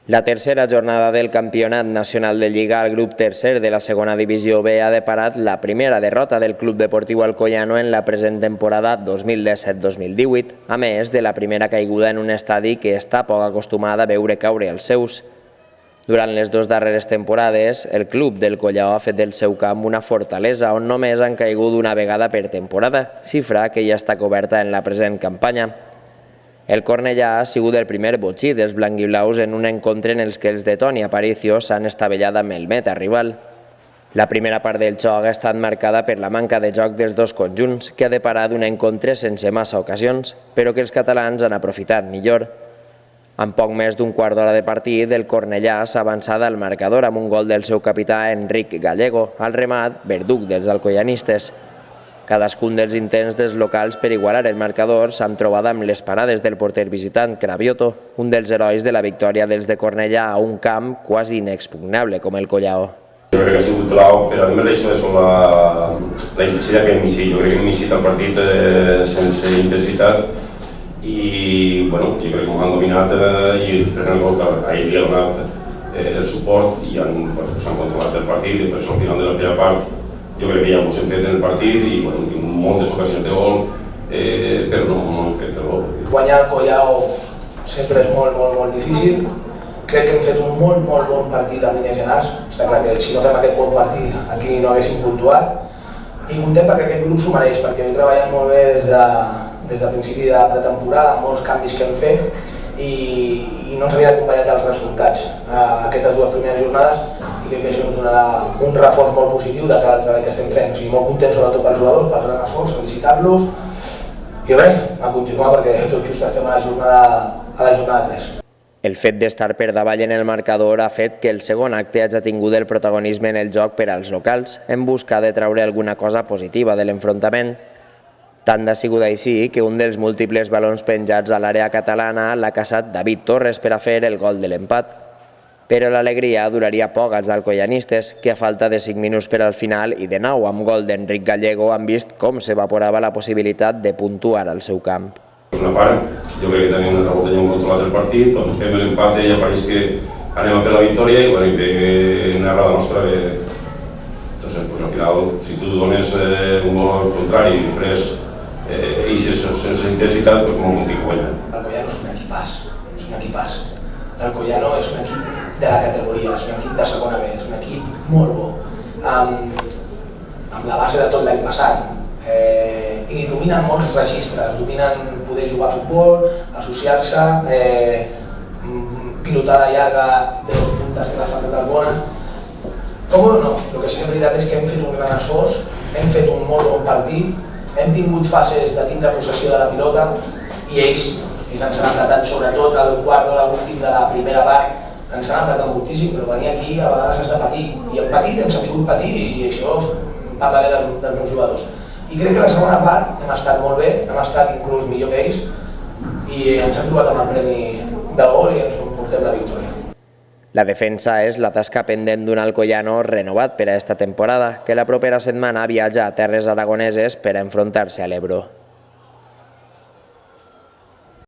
La tercera jornada del Campionat Nacional de Lliga al grup tercer de la segona divisió B ha deparat la primera derrota del Club Deportiu Alcoyano en la present temporada 2017-2018, a més de la primera caiguda en un estadi que està poc acostumat a veure caure els seus. Durant les dues darreres temporades, el club del Collao ha fet del seu camp una fortalesa on només han caigut una vegada per temporada, xifra que ja està coberta en la present campanya. El Cornellà ha sigut el primer botxí dels blanquiblaus en un encontre en els que els de Toni Aparicio s'han estavellat amb el meta rival. La primera part del xoc ha estat marcada per la manca de joc dels dos conjunts, que ha deparat un encontre sense massa ocasions, però que els catalans han aprofitat millor. En poc més d'un quart d'hora de partit, el Cornellà s'ha avançat al marcador amb un gol del seu capità Enric Gallego, al remat verduc dels alcoyanistes. Cadascun dels intents dels locals per igualar el marcador s'han trobat amb les parades del porter visitant Cravioto, un dels herois de la victòria dels de Cornellà a un camp quasi inexpugnable com el Collao. Jo crec que ha sigut clau, però a més d'això és la intensitat que hem iniciat. Jo crec que hem iniciat el partit sense intensitat i jo crec que han dominat i ahir li ha donat el suport i s'han controlat el partit i per això al final de la primera part jo crec que ja ens hem fet en el partit i hem tingut moltes ocasions de gol, però no hem fet el gol. Guanyar el Collao sempre és molt difícil. Crec que hem fet un molt bon partit amb línies generals. Està clar que si no fem aquest bon partit aquí no haguéssim puntuat. I contem perquè aquest grup s'ho mereix, perquè hem treballat molt bé des de principi de pretemporada, amb molts canvis que hem fet i no ens havien acompanyat els resultats aquestes dues primeres jornades. I crec que això ens donarà un reforç molt positiu de cara al treball que estem fent. O sigui, molt contents sobretot pels jugadors, pel gran esforç, felicitar-los i res, a continuar perquè tot just estem a la jornada 3. El fet d'estar per davall en el marcador ha fet que el segon acte hagi tingut el protagonisme en el joc per als locals, en busca de treure alguna cosa positiva de l'enfrontament. Tant ha sigut així que un dels múltiples balons penjats a l'àrea catalana l'ha caçat David Torres per a fer el gol de l'empat. Però l'alegria duraria poc als alcoyanistes, que a falta de 5 minuts per al final i de nou amb gol d'Enric Gallego han vist com s'evaporava la possibilitat de puntuar al seu camp. Per una part, jo crec que tenim controlat el partit, quan fem l'empat ja pareix que anem a per la victòria i en la nostra al final, si tu dones un gol al contrari i després sense intensitat, doncs molt complicat guanyar. L'Alcoyano és un equipàs. L'Alcoyano és un equip de la categoria, és un equip de segona B, és un equip molt bo, amb la base de tot l'any passat. I dominen molts registres, dominen poder jugar a futbol, associar-se, pilotada llarga de dos puntes que la fan de bona. Com no? El que sí que és veritat és que hem fet un gran esforç, hem fet un molt bon partit, hem tingut fases de tindre possessió de la pilota i ells ens han apretat, sobretot al quart d'hora últim de la primera part, ens han apretat moltíssim, però venir aquí a vegades has de patir. I hem patit, hem sabut patir i això parla bé dels meus jugadors. I crec que la segona part hem estat molt bé, hem estat inclús millor que ells i ens hem trobat amb el premi de gol i ens portem la victòria. La defensa és la tasca pendent d'un Alcoyano renovat per a esta temporada, que la propera setmana viatja a terres aragoneses per a enfrontar-se a l'Ebro.